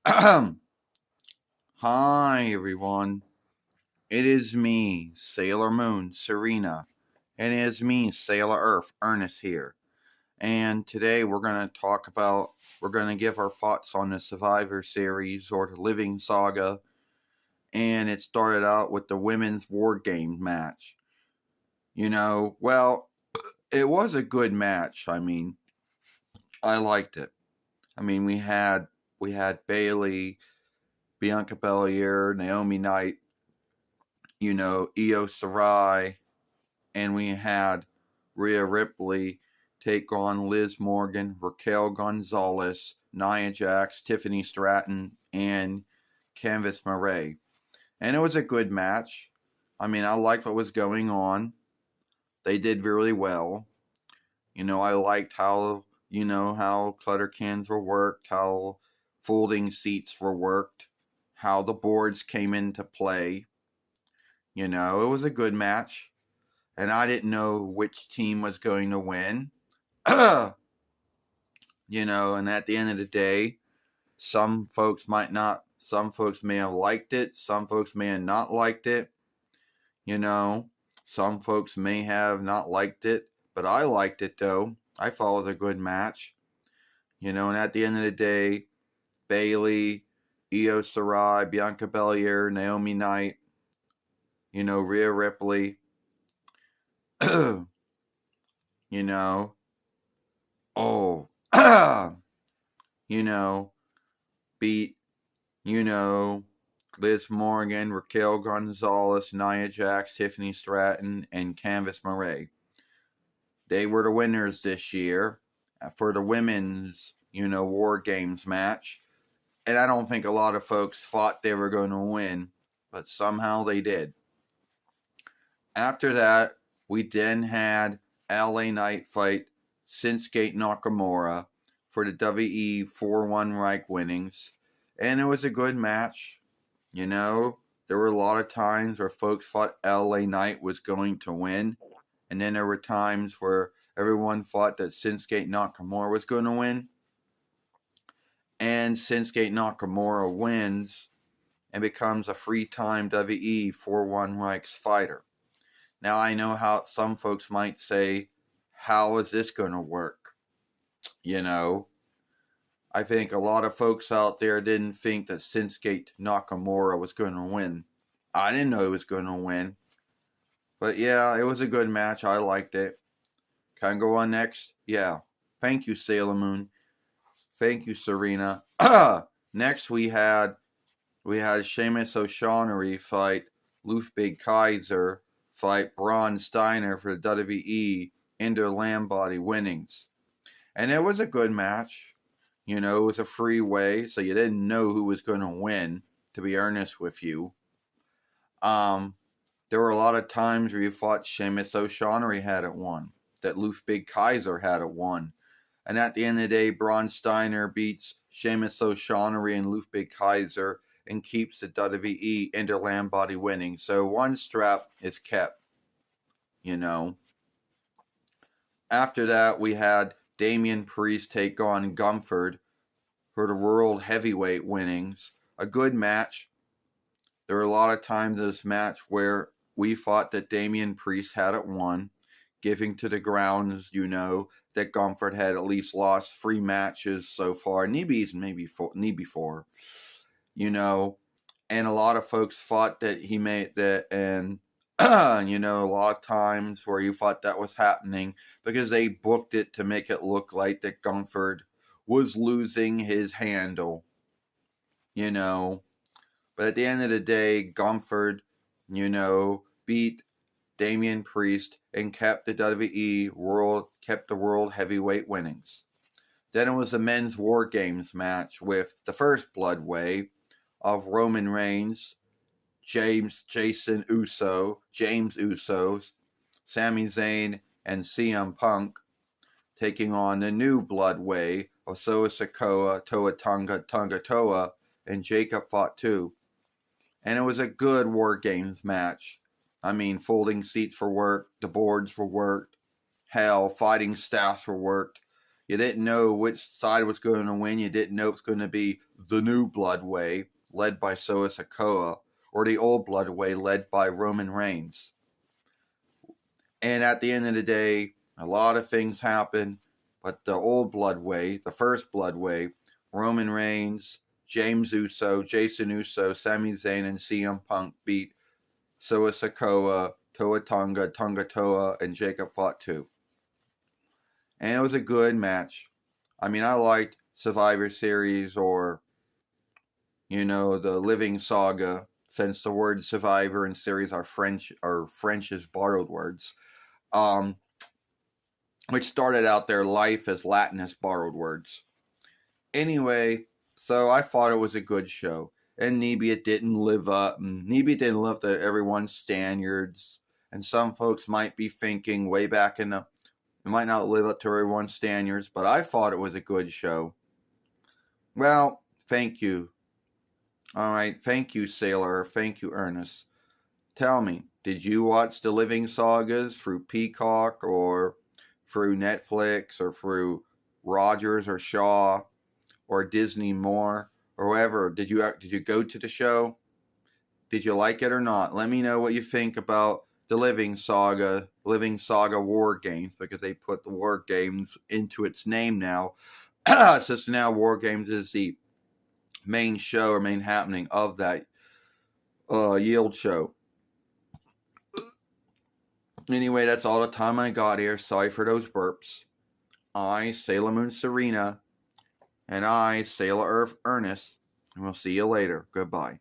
Hi, everyone. It is me, Sailor Moon, Serena, and it is me, Sailor Earth, Ernest here. And today we're going to give our thoughts on the Survivor series or the Living Saga. And it started out with the women's war game match. It was a good match. I liked it. We had Bailey, Bianca Belair, Naomi Knight, Io Sarai, and we had Rhea Ripley take on Liz Morgan, Raquel Gonzalez, Nia Jax, Tiffany Stratton, and Candice LeRae. And it was a good match. I liked what was going on. They did really well. I liked how clutter cans were worked, how folding seats were worked, how the boards came into play. It was a good match. And I didn't know which team was going to win. And at the end of the day, some folks may have liked it, some folks may have not liked it, you know, some folks may have not liked it, but I liked it though. I thought it was a good match, and at the end of the day, Bailey, Io Sarai, Bianca Belair, Naomi Knight, Rhea Ripley, you know, oh, beat, you know, Liz Morgan, Raquel Gonzalez, Nia Jax, Tiffany Stratton, and Candice LeRae. They were the winners this year for the women's, War Games match. And I don't think a lot of folks thought they were going to win, but somehow they did. After that, we then had LA Knight fight Shinsuke Nakamura for the WE 4-1 rank winnings. And it was a good match. There were a lot of times where folks thought LA Knight was going to win. And then there were times where everyone thought that Shinsuke Nakamura was going to win. And Shinsuke Nakamura wins and becomes a three-time WE 4-1 ranks fighter. Now I know how some folks might say, how is this going to work? I think a lot of folks out there didn't think that Shinsuke Nakamura was going to win. I didn't know he was going to win. But yeah, it was a good match. I liked it. Can I go on next? Yeah. Thank you, Sailor Moon. Thank you, Serena. Next we had Sheamus O'Shaughnessy fight Ludwig Kaiser fight Braun Steiner for the WWE Inter Land Body winnings. And it was a good match. It was a freeway, so you didn't know who was going to win, to be earnest with you. There were a lot of times where you thought Sheamus O'Shaughnessy had it won, that Ludwig Kaiser had it won. And at the end of the day, Braun Steiner beats Sheamus O'Shaughnessy and Ludwig Kaiser and keeps the WWE Inter Land Body winning. So one strap is kept, After that, we had Damian Priest take on Gunther for the World Heavyweight winnings. A good match. There were a lot of times in this match where we thought that Damian Priest had it won, giving to the grounds, that Gunther had at least lost 3 matches so far. Maybe 4. And a lot of folks thought that he made that, and a lot of times where you thought that was happening because they booked it to make it look like that Gunther was losing his handle, But at the end of the day, Gunther, beat Damian Priest and kept the World Heavyweight winnings. Then it was the men's War Games match with the first blood wave of Roman Reigns, James Uso, Sami Zayn, and CM Punk taking on the new blood wave of Solo Sikoa, Toa Tonga Toa, and Jacob Fatu. And it was a good War Games match. Folding seats were worked, the boards were worked, hell, fighting staffs were worked. You didn't know which side was going to win. You didn't know it was going to be the New Blood Way, led by Solo Sikoa, or the Old Blood Way, led by Roman Reigns. And at the end of the day, a lot of things happened, but the Old Blood Way, the First Blood Way, Roman Reigns, James Uso, Jason Uso, Sami Zayn, and CM Punk beat Solo Sikoa, Toa Tonga, Tonga Toa, and Jacob Fatu. And it was a good match. I mean, I liked Survivor Series or, the Living Saga, since the words Survivor and Series are French as borrowed words. Which started out their life as Latin as borrowed words. Anyway, so I thought it was a good show. And Nebia didn't live up to everyone's standards. And some folks might be thinking way back it might not live up to everyone's standards, but I thought it was a good show. Well, thank you. All right, thank you, Sailor. Thank you, Ernest. Tell me, did you watch the Living Sagas through Peacock or through Netflix or through Rogers or Shaw or Disney More or whoever? Did you go to the show? Did you like it or not? Let me know what you think about the Living Saga War Games, because they put the War Games into its name now. So now War Games is the main show or main happening of that Yield show. Anyway, that's all the time I got here. Sorry for those burps. I, Sailor Moon Serena, and I, Sailor Earth Ernest, and we'll see you later. Goodbye.